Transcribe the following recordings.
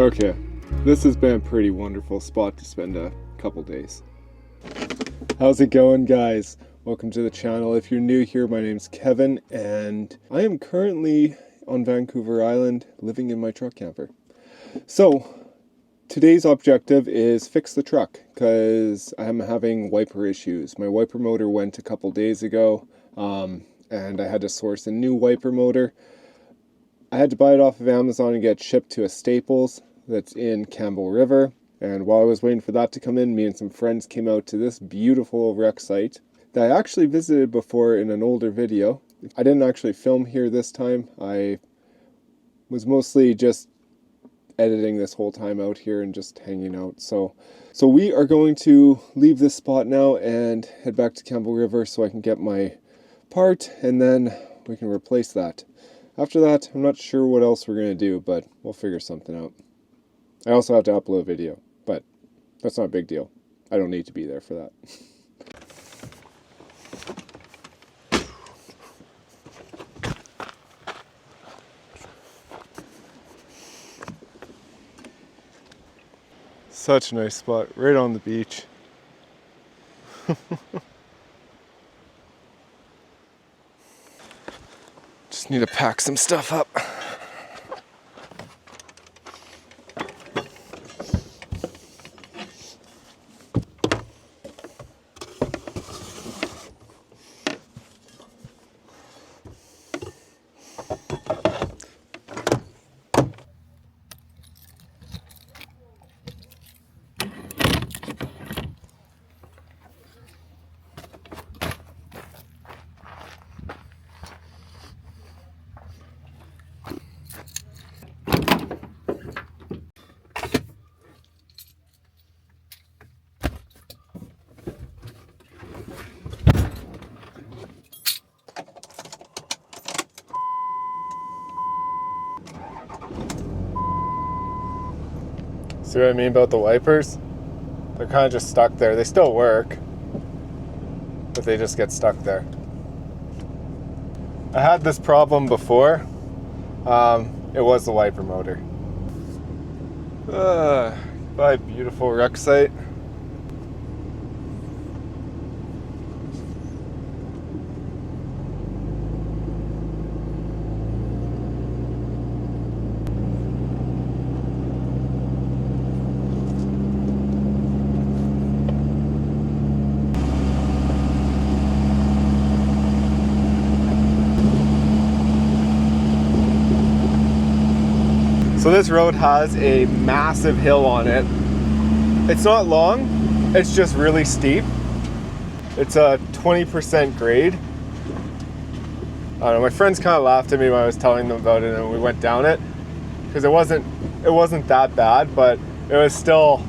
Okay, this has been a pretty wonderful spot to spend a couple days. How's it going, guys? Welcome to the channel. If you're new here, my name's Kevin, and I am currently on Vancouver Island living in my truck camper. So, today's objective is fix the truck because I'm having wiper issues. My wiper motor went a couple days ago, and I had to source a new wiper motor. I had to buy it off of Amazon and get shipped to a Staples that's in Campbell River. And while I was waiting for that to come in, me and some friends came out to this beautiful wreck site that I actually visited before in an older video. I didn't actually film here this time. I was mostly just editing this whole time out here and just hanging out. So we are going to leave this spot now and head back to Campbell River so I can get my part, and then we can replace that. After that, I'm not sure what else we're going to do, but we'll figure something out. I also have to upload a video, but that's not a big deal. I don't need to be there for that. Such a nice spot, right on the beach. Just need to pack some stuff up. See what I mean about the wipers? They're kind of just stuck there. They still work, but they just get stuck there. I had this problem before. It was the wiper motor. By beautiful wreck site. So this road has a massive hill on it. It's not long, it's just really steep. It's a 20% grade. I don't know, my friends kind of laughed at me when I was telling them about it and we went down it. Because it wasn't that bad, but it was still...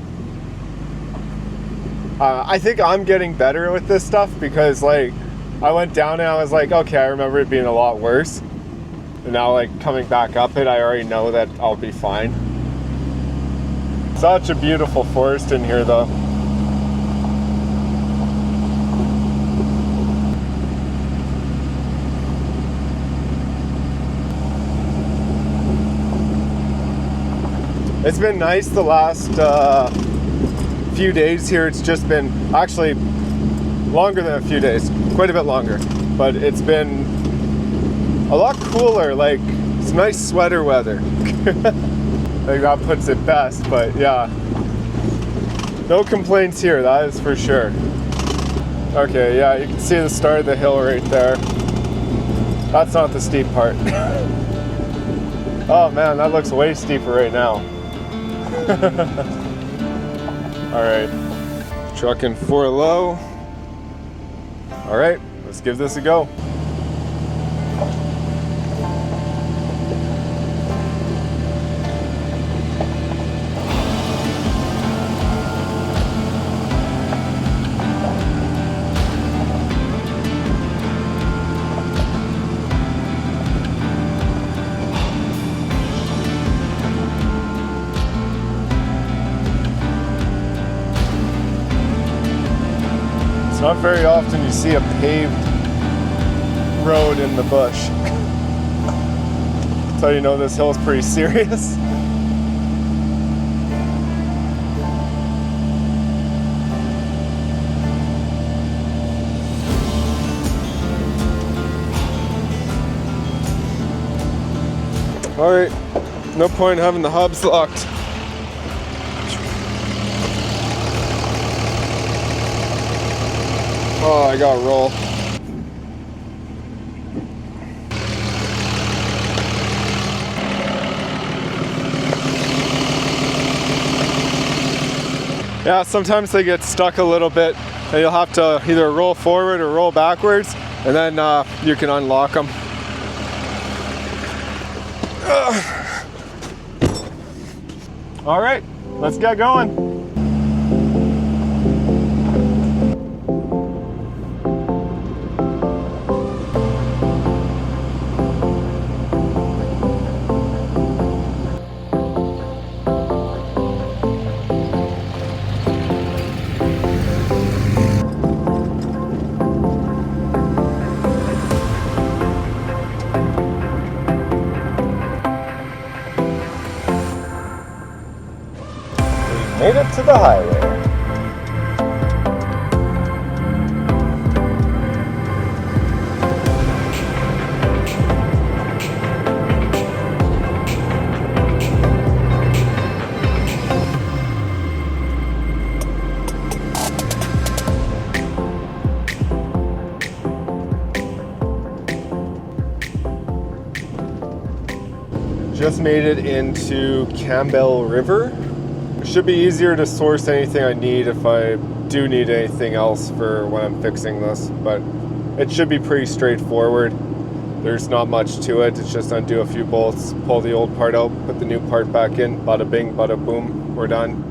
I think I'm getting better with this stuff because like, I went down and I was like, okay, I remember it being a lot worse. And now like coming back up it, I already know that I'll be fine. Such a beautiful forest in here though. It's been nice the last few days here. It's just been actually longer than a few days, quite a bit longer, but it's been a lot cooler, like it's nice sweater weather. Like that puts it best, but yeah. No complaints here, that is for sure. Okay, yeah, you can see the start of the hill right there. That's not the steep part. Oh man, that looks way steeper right now. Alright, trucking 4 low. Alright, let's give this a go. It's not very often you see a paved road in the bush. That's how you know this hill is pretty serious. Alright, no point having the hubs locked. Oh, I gotta roll. Yeah, sometimes they get stuck a little bit and you'll have to either roll forward or roll backwards, and then you can unlock them. All right, let's get going. Made it to the highway. Just made it into Campbell River. Should be easier to source anything I need if I do need anything else for when I'm fixing this, but it should be pretty straightforward. There's not much to it. It's just undo a few bolts, pull the old part out, put the new part back in, bada bing, bada boom, we're done.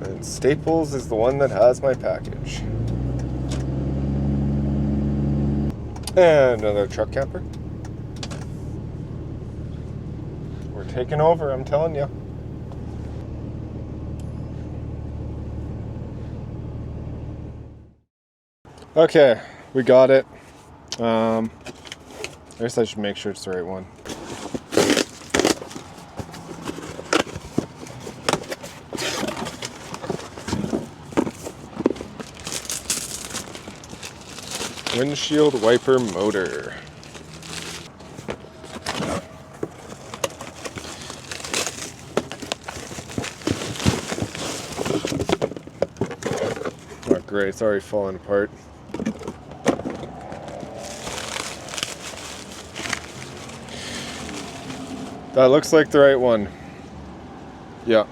And Staples is the one that has my package. And another truck camper. We're taking over, I'm telling you. Okay, we got it. I guess I should make sure it's the right one. Windshield wiper motor. Oh great, it's already falling apart. That looks like the right one. Yeah,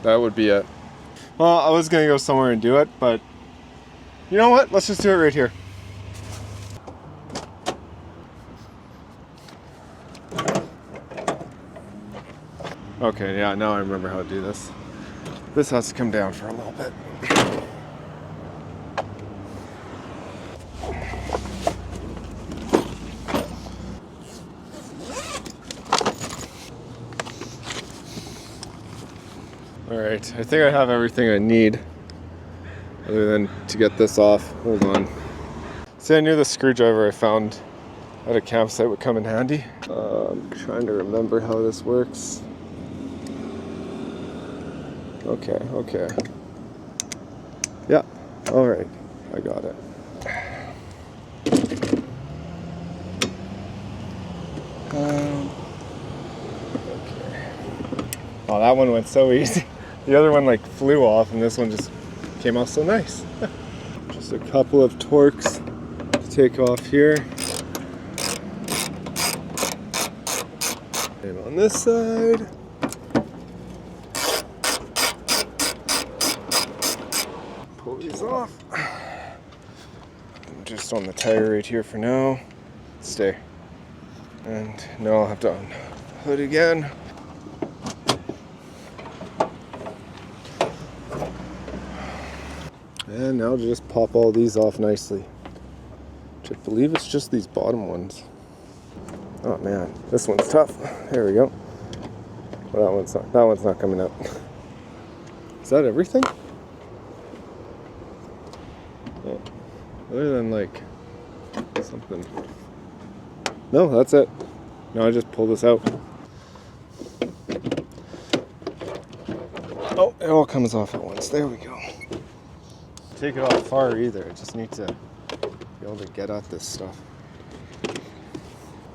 that would be it. Well, I was gonna go somewhere and do it, but you know what? Let's just do it right here. Okay, yeah, now I remember how to do this. This has to come down for a little bit. Alright, I think I have everything I need other than to get this off. Hold on. See, I knew the screwdriver I found at a campsite would come in handy. I'm trying to remember how this works. Okay. Yeah, alright, I got it. Okay. Oh, that one went so easy. The other one like flew off and this one just came out so nice. Just a couple of torques to take off here. And on this side. Pull these off. I'm just on the tire right here for now. Stay. And now I'll have to unhood again. And now just pop all these off nicely. Which I believe it's just these bottom ones. Oh man, this one's tough. There we go. Well, that one's not coming up. Is that everything? Oh, other than like something. No, that's it. Now I just pull this out. Oh, it all comes off at once. There we go. take it off far either. I just need to be able to get at this stuff.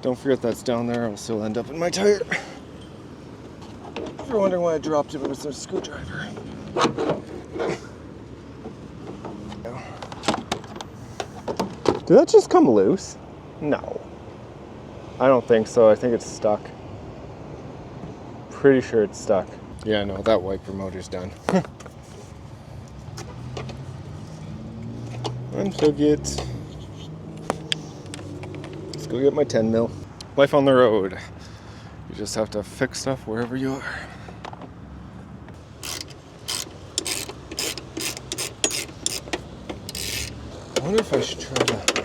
Don't forget that's down there, or else it'll end up in my tire. If you're wondering why I dropped it, it was a screwdriver. Did that just come loose? No. I don't think so. I think it's stuck. Pretty sure it's stuck. Yeah, no, that wiper motor's done. Unplug it. Let's go get my 10 mil. Life on the road. You just have to fix stuff wherever you are. I wonder if I should try to...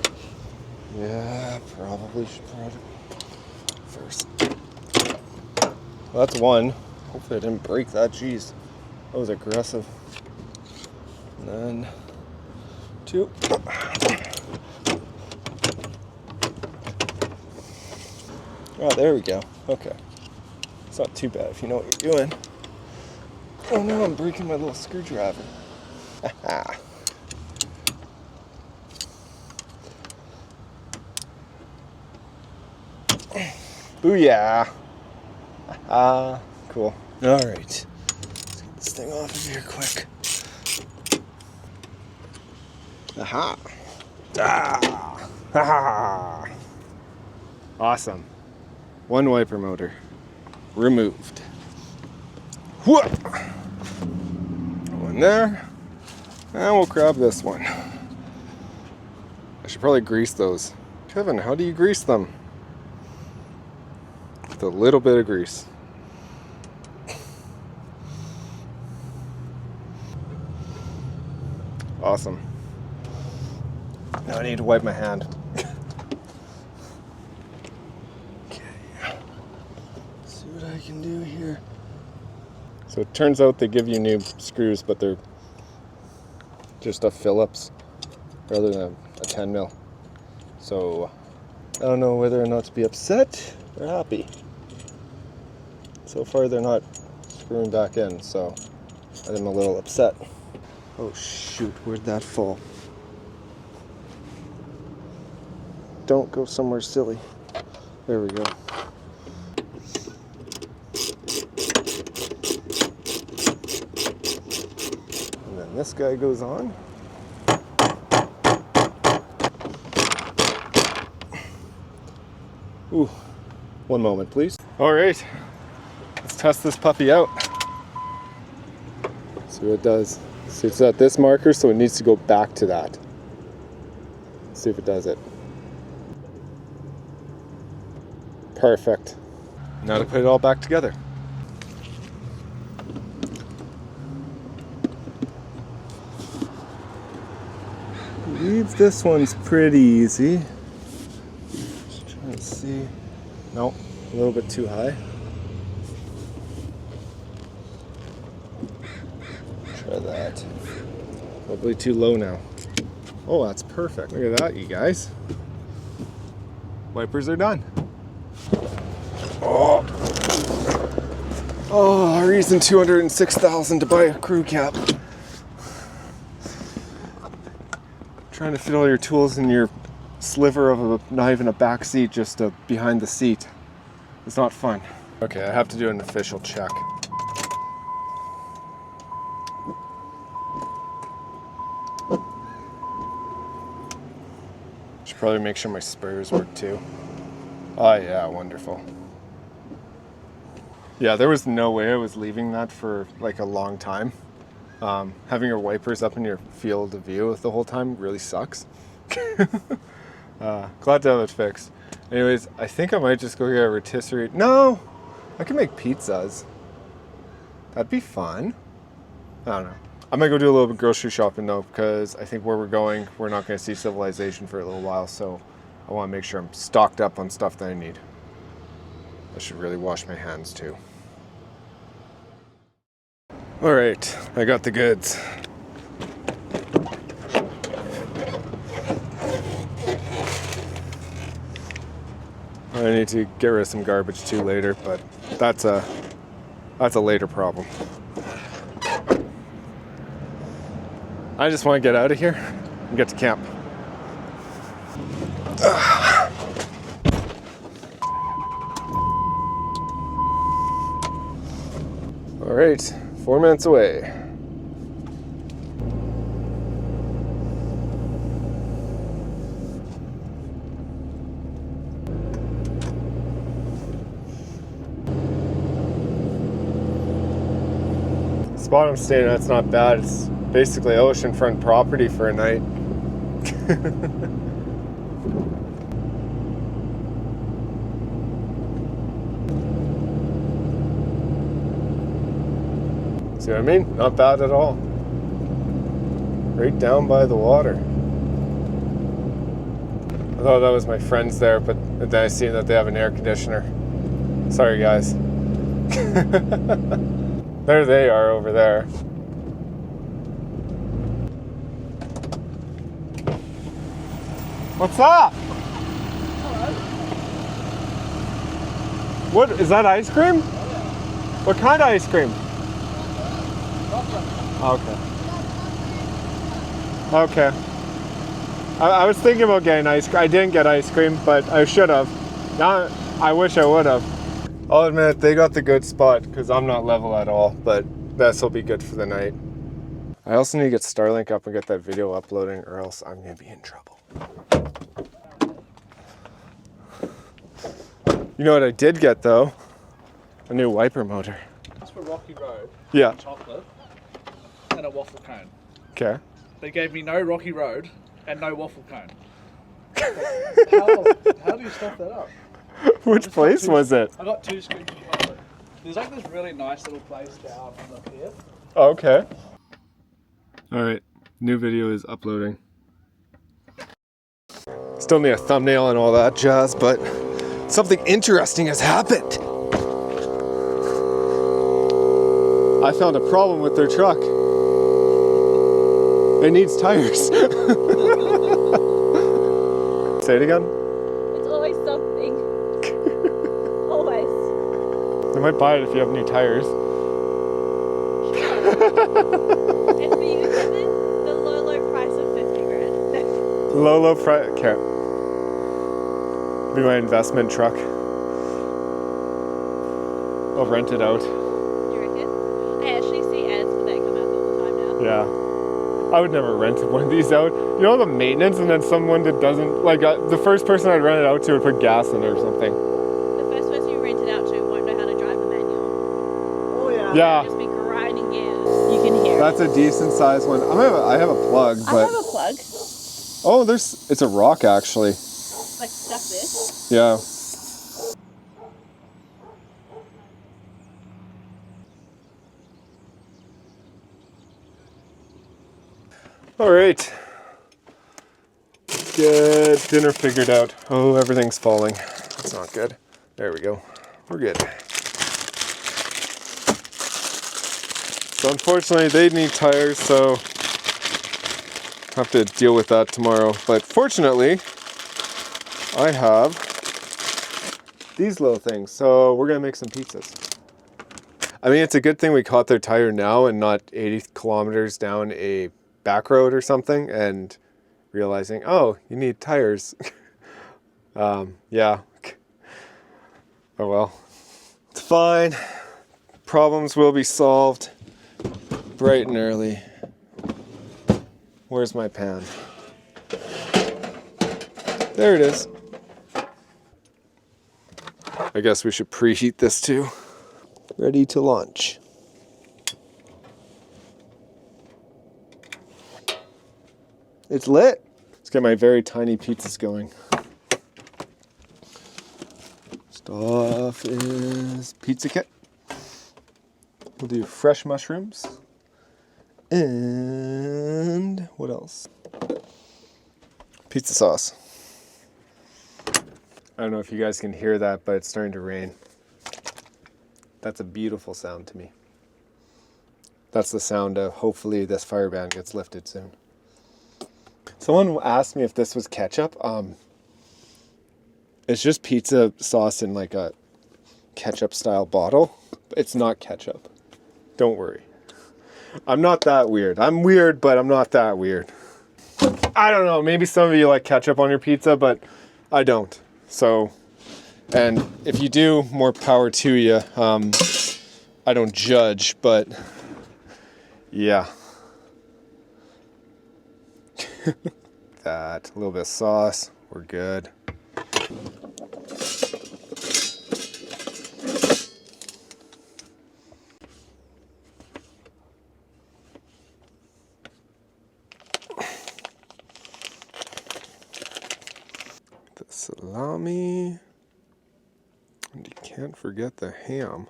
Yeah, probably should try it first. Well, that's one. Hopefully I didn't break that. Jeez, that was aggressive. And then two. Oh, there we go. Okay. It's not too bad if you know what you're doing. Oh no, I'm breaking my little screwdriver. Haha. Booyah! Cool. Alright. Let's get this thing off of here quick. Aha! Ah! Ha! Awesome. One wiper motor removed. Whoop! One there. And we'll grab this one. I should probably grease those. Kevin, how do you grease them? With a little bit of grease. Awesome. Now I need to wipe my hand. Okay. See what I can do here. So it turns out they give you new screws, but they're just a Phillips rather than a 10 mil. So I don't know whether or not to be upset or happy. So far they're not screwing back in, so I'm a little upset. Oh shoot, where'd that fall? Don't go somewhere silly. There we go. And then this guy goes on. Ooh, one moment please. All right, let's test this puppy out. See what it does. See, it's at this marker, so it needs to go back to that. See if it does it. Perfect. Now to put it all back together. I believe this one's pretty easy. Just trying to see. Nope, a little bit too high. Try that. Probably too low now. Oh, that's perfect. Look at that, you guys. Wipers are done. Oh, reason $206,000 to buy a crew cab. Trying to fit all your tools in your sliver of not even a back seat, just behind the seat. It's not fun. Okay, I have to do an official check. Should probably make sure my spares work too. Oh yeah, wonderful. Yeah, there was no way I was leaving that for like a long time. Having your wipers up in your field of view the whole time really sucks. Glad to have it fixed. Anyways, I think I might just go get a rotisserie. No! I can make pizzas. That'd be fun. I don't know. I might go do a little bit of grocery shopping though, because I think where we're going, we're not going to see civilization for a little while, so I want to make sure I'm stocked up on stuff that I need. I should really wash my hands too. All right, I got the goods. I need to get rid of some garbage too later, but that's a later problem. I just want to get out of here and get to camp. All right, 4 minutes away. The spot I'm staying at, it's not bad. It's basically oceanfront property for a night. See what I mean? Not bad at all. Right down by the water. I thought that was my friends there, but then I see that they have an air conditioner. Sorry, guys. There they are over there. What's up? Hello. What is that, ice cream? What kind of ice cream? Okay. Okay. I was thinking about getting ice cream. I didn't get ice cream, but I should have. Now I wish I would have. I'll admit they got the good spot because I'm not level at all, but this will be good for the night. I also need to get Starlink up and get that video uploading, or else I'm gonna be in trouble. You know what I did get though? A new wiper motor. That's for Rocky Road. Yeah. Chocolate and a waffle cone. Okay. They gave me no Rocky Road and no waffle cone. How do you stuff that up? Which place was it? I got 2 scoops of chocolate. There's like this really nice little place down up here. Oh, okay. All right, new video is uploading. Still need a thumbnail and all that jazz, but something interesting has happened. I found a problem with their truck. It needs tires. Say it again. It's always something. Always. I might buy it if you have new tires. And for you, Kevin, the low price of 50 grand. Low price. Okay. Be my investment truck. I'll rent it out. Do you reckon? I actually see ads for that come out all the time now. Yeah. I would never rent one of these out. You know the maintenance, and then someone that doesn't, like the first person I'd rent it out to would put gas in it or something. The first person you rent it out to won't know how to drive the manual. Oh yeah. Yeah. Just be grinding gears. You can hear That's a decent sized one. I have a plug, it. but I have a plug. oh, it's a rock actually. Like stuff this. Yeah. All right. Get dinner figured out. Oh, everything's falling. That's not good. There we go. We're good. So unfortunately, they need tires, so have to deal with that tomorrow. But fortunately, I have these little things. So we're gonna make some pizzas. I mean, it's a good thing we caught their tire now and not 80 kilometers down a back road or something and realizing, oh, you need tires. Yeah. Oh well. It's fine. Problems will be solved bright and early. Where's my pan? There it is. I guess we should preheat this too. Ready to launch. It's lit. Let's get my very tiny pizzas going. Stuff is pizza kit. We'll do fresh mushrooms. And what else? Pizza sauce. I don't know if you guys can hear that, but it's starting to rain. That's a beautiful sound to me. That's the sound of hopefully this fire ban gets lifted soon. Someone asked me if this was ketchup. It's just pizza sauce in like a ketchup style bottle. It's not ketchup. Don't worry. I'm not that weird. I'm weird, but I'm not that weird. I don't know, maybe some of you like ketchup on your pizza, but I don't. So, and if you do, more power to you. I don't judge, but yeah. That, a little bit of sauce, we're good. The salami, and you can't forget the ham.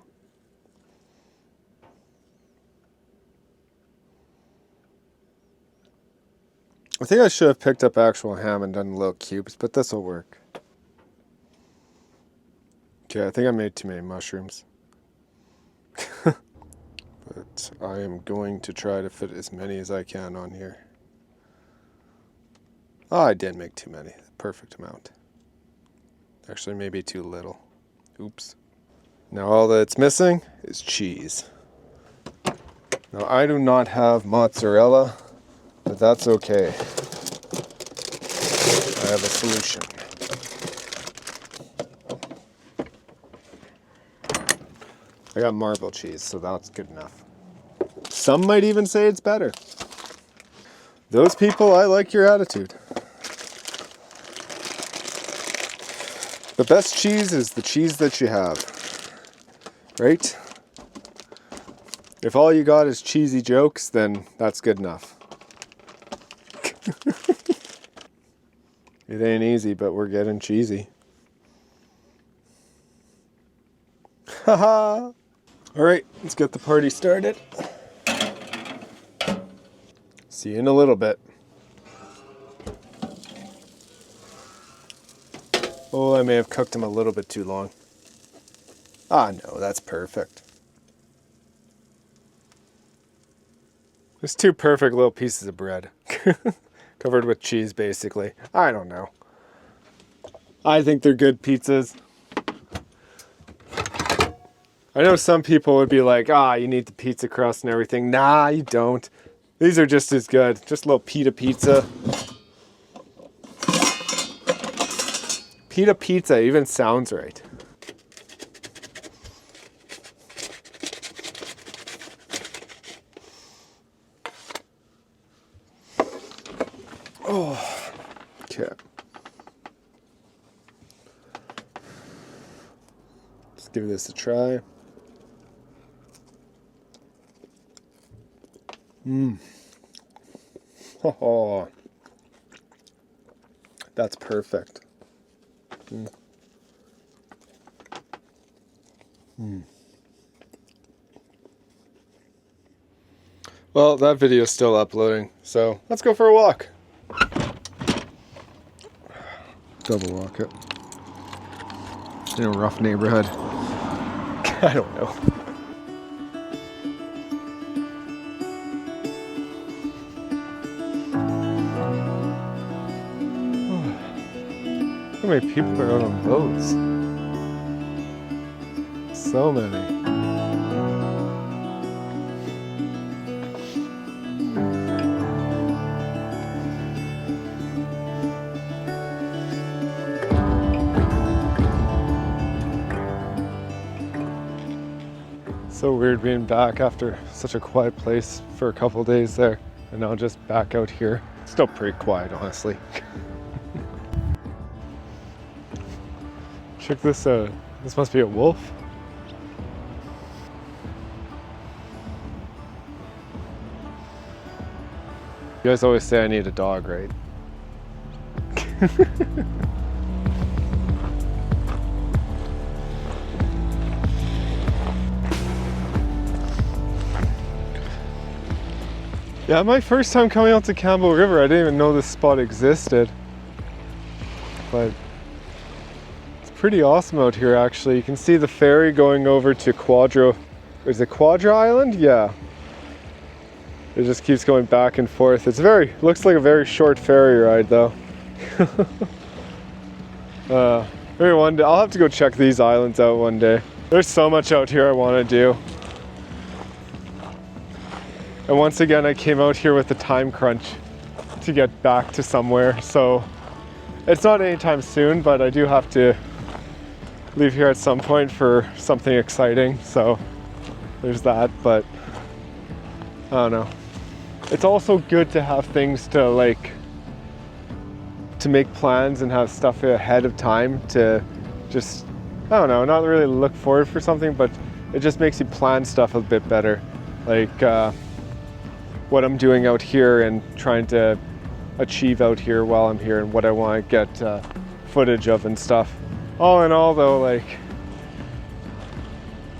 I think I should have picked up actual ham and done little cubes, but this will work. Okay, I think I made too many mushrooms. But I am going to try to fit as many as I can on here. Oh, I did make too many. Perfect amount. Actually, maybe too little. Oops. Now all that's missing is cheese. Now I do not have mozzarella, but that's okay. I have a solution. I got marble cheese, so that's good enough. Some might even say it's better. Those people, I like your attitude. The best cheese is the cheese that you have, right? If all you got is cheesy jokes, then that's good enough. It ain't easy, but we're getting cheesy. Haha! Alright, let's get the party started. See you in a little bit. Oh, I may have cooked them a little bit too long. Ah, no, that's perfect. There's two perfect little pieces of bread. Covered with cheese, basically. I don't know. I think they're good pizzas. I know some people would be like, you need the pizza crust and everything. Nah, you don't. These are just as good. Just a little pita pizza. Pita pizza even sounds right. Oh, okay. Let's give this a try. Oh, that's perfect. Well, that video is still uploading, so let's go for a walk. Double walk it. In a rough neighborhood. I don't know. How many people are out on boats? So many. So weird being back after such a quiet place for a couple days there, and now just back out here. Still pretty quiet, honestly. Check this out. This must be a wolf. You guys always say I need a dog, right? Yeah, my first time coming out to Campbell River, I didn't even know this spot existed. But it's pretty awesome out here, actually. You can see the ferry going over to Quadra. Is it Quadra Island? Yeah. It just keeps going back and forth. It's looks like a very short ferry ride, though. Maybe one day, I'll have to go check these islands out one day. There's so much out here I want to do. And once again, I came out here with a time crunch to get back to somewhere. So it's not anytime soon, but I do have to leave here at some point for something exciting. So there's that, but I don't know. It's also good to have things to make plans and have stuff ahead of time to just, I don't know, not really look forward for something, but it just makes you plan stuff a bit better. Like what I'm doing out here and trying to achieve out here while I'm here and what I want to get footage of and stuff. All in all though, like,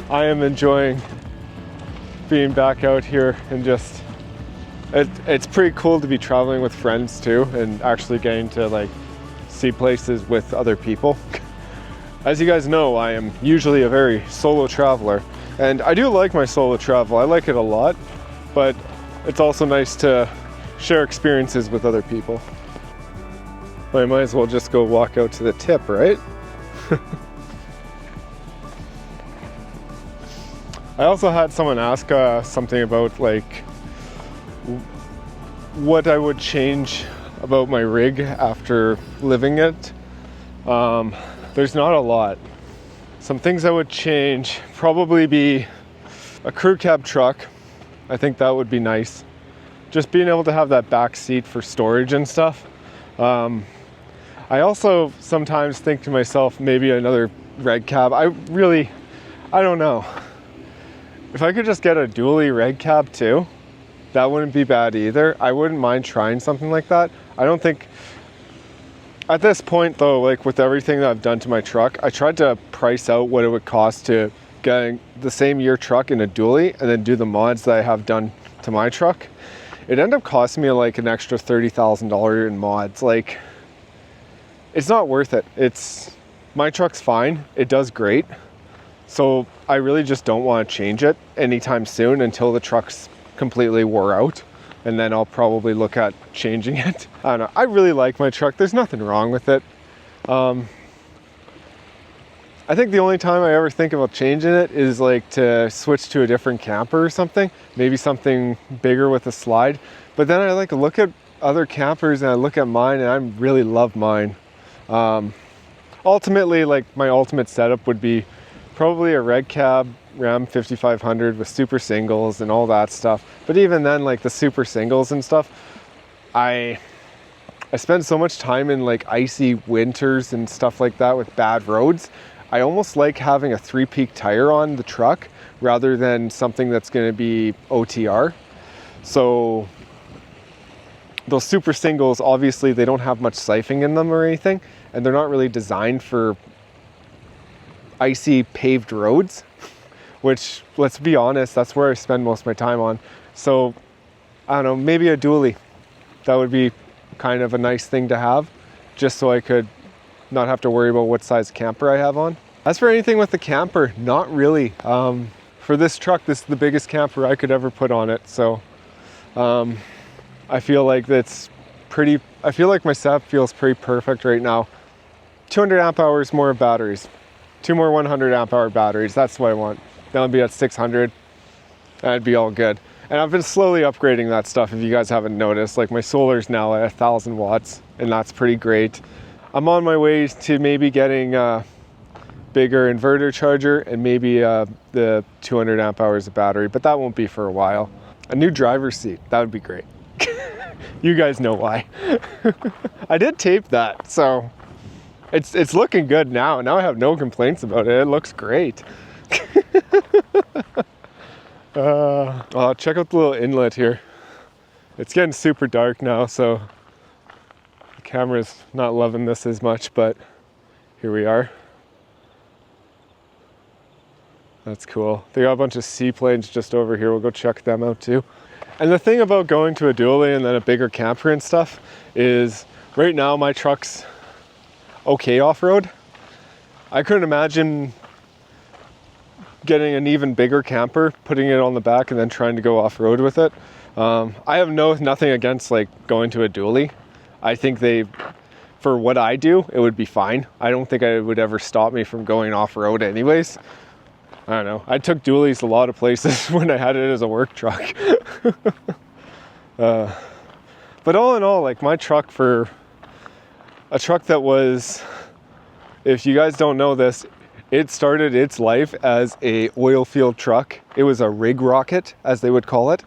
I am enjoying being back out here and just, it's pretty cool to be traveling with friends too and actually getting to like see places with other people. As you guys know, I am usually a very solo traveler, and I do like my solo travel. I like it a lot, but it's also nice to share experiences with other people. I might as well just go walk out to the tip, right? I also had someone ask something about like what I would change about my rig after living it. There's not a lot. Some things I would change probably be a crew cab truck. I think that would be nice. Just being able to have that back seat for storage and stuff. I also sometimes think to myself, maybe another red cab. I don't know. If I could just get a dually red cab too, that wouldn't be bad either. I wouldn't mind trying something like that. I don't think, at this point though, like with everything that I've done to my truck, I tried to price out what it would cost to get the same year truck in a dually and then do the mods that I have done to my truck. It ended up costing me like an extra $30,000 in mods. Like, it's not worth it. My truck's fine. It does great. So I really just don't want to change it anytime soon until the truck's completely wore out. And then I'll probably look at changing it. I don't know. I really like my truck. There's nothing wrong with it. I think the only time I ever think about changing it is like to switch to a different camper or something. Maybe something bigger with a slide. But then I like look at other campers and I look at mine and I really love mine. Ultimately, like my ultimate setup would be probably a red cab Ram 5500 with super singles and all that stuff. But even then, like the super singles and stuff, I spend so much time in like icy winters and stuff like that with bad roads. I almost like having a 3-peak tire on the truck rather than something that's going to be OTR. So those super singles, obviously they don't have much siphoning in them or anything, and they're not really designed for icy paved roads, which, let's be honest, that's where I spend most of my time on. So I don't know, maybe a dually. That would be kind of a nice thing to have, just so I could not have to worry about what size camper I have on. As for anything with the camper, not really. For this truck, this is the biggest camper I could ever put on it. So I feel like my setup feels pretty perfect right now. 200 amp hours more batteries. 2 more 100 amp hour batteries. That's what I want. Then I'll be at 600. That'd be all good. And I've been slowly upgrading that stuff, if you guys haven't noticed. Like my solar's now at 1,000 watts, and that's pretty great. I'm on my way to maybe getting a bigger inverter charger and maybe the 200 amp hours of battery, but that won't be for a while. A new driver's seat, that would be great. You guys know why. I did tape that, so it's looking good now. Now I have no complaints about it. It looks great. Check out the little inlet here. It's getting super dark now, so the camera's not loving this as much, but here we are. That's cool. They got a bunch of seaplanes just over here. We'll go check them out too. And the thing about going to a dually and then a bigger camper and stuff is right now my truck's okay off-road. I couldn't imagine getting an even bigger camper, putting it on the back and then trying to go off-road with it. I have nothing against like going to a dually. I think for what I do, it would be fine. I don't think it would ever stop me from going off-road anyways. I don't know. I took dualies a lot of places when I had it as a work truck. But all in all, like my truck, for a truck that was, if you guys don't know this, it started its life as a oil field truck. It was a rig rocket, as they would call it.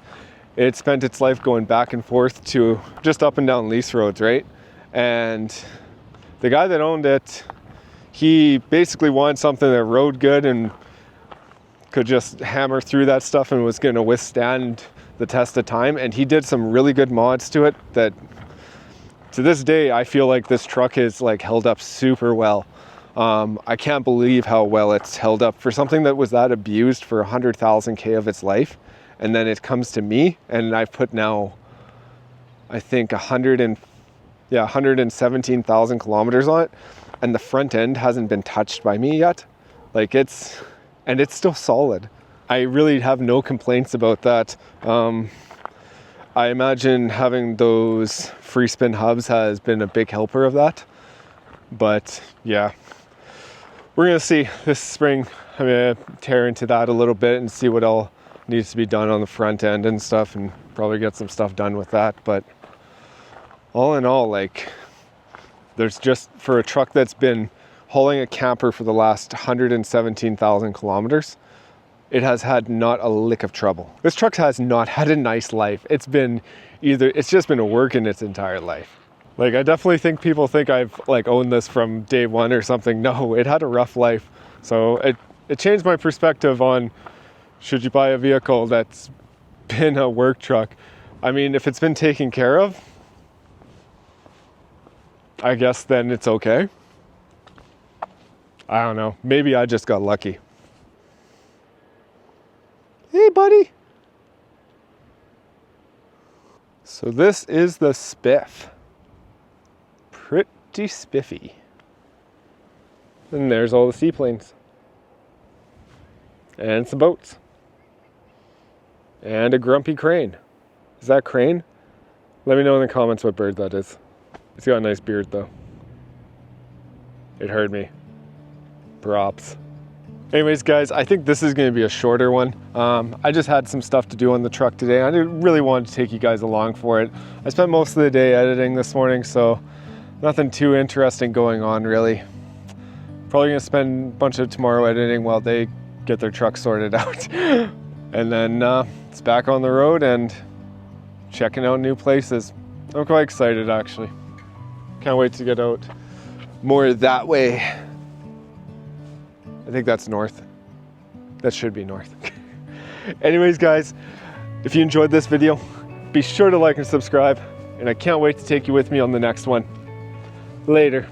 It spent its life going back and forth to just up and down lease roads, right? And the guy that owned it, he basically wanted something that rode good and could just hammer through that stuff and was going to withstand the test of time. And he did some really good mods to it that to this day, I feel like this truck is like held up super well. I can't believe how well it's held up for something that was that abused for 100,000 K of its life. And then it comes to me and I've put now, I think 117,000 kilometers on it. And the front end hasn't been touched by me yet. Like it's still solid. I really have no complaints about that. I imagine having those free spin hubs has been a big helper of that. But yeah, we're gonna see this spring. I'm gonna tear into that a little bit and see what all needs to be done on the front end and stuff, and probably get some stuff done with that. But all in all, like, there's just, for a truck that's been hauling a camper for the last 117,000 kilometers, it has had not a lick of trouble. This truck has not had a nice life. It's just been a work in its entire life. Like, I definitely think people think I've like owned this from day one or something. No, it had a rough life. So it changed my perspective on, should you buy a vehicle that's been a work truck? I mean, if it's been taken care of, I guess then it's okay. I don't know. Maybe I just got lucky. Hey, buddy. So this is the spiff. Pretty spiffy. And there's all the seaplanes. And some boats. And a grumpy crane. Is that crane? Let me know in the comments what bird that is. It's got a nice beard though. It heard me. Props. Anyways, guys, I think this is going to be a shorter one. I just had some stuff to do on the truck today. I didn't really want to take you guys along for it. I spent most of the day editing this morning, so nothing too interesting going on, really. Probably going to spend a bunch of tomorrow editing while they get their truck sorted out. And then it's back on the road and checking out new places. I'm quite excited, actually. Can't wait to get out more that way. I think that's north. That should be north. Anyways, guys, if you enjoyed this video, be sure to like and subscribe, and I can't wait to take you with me on the next one. Later.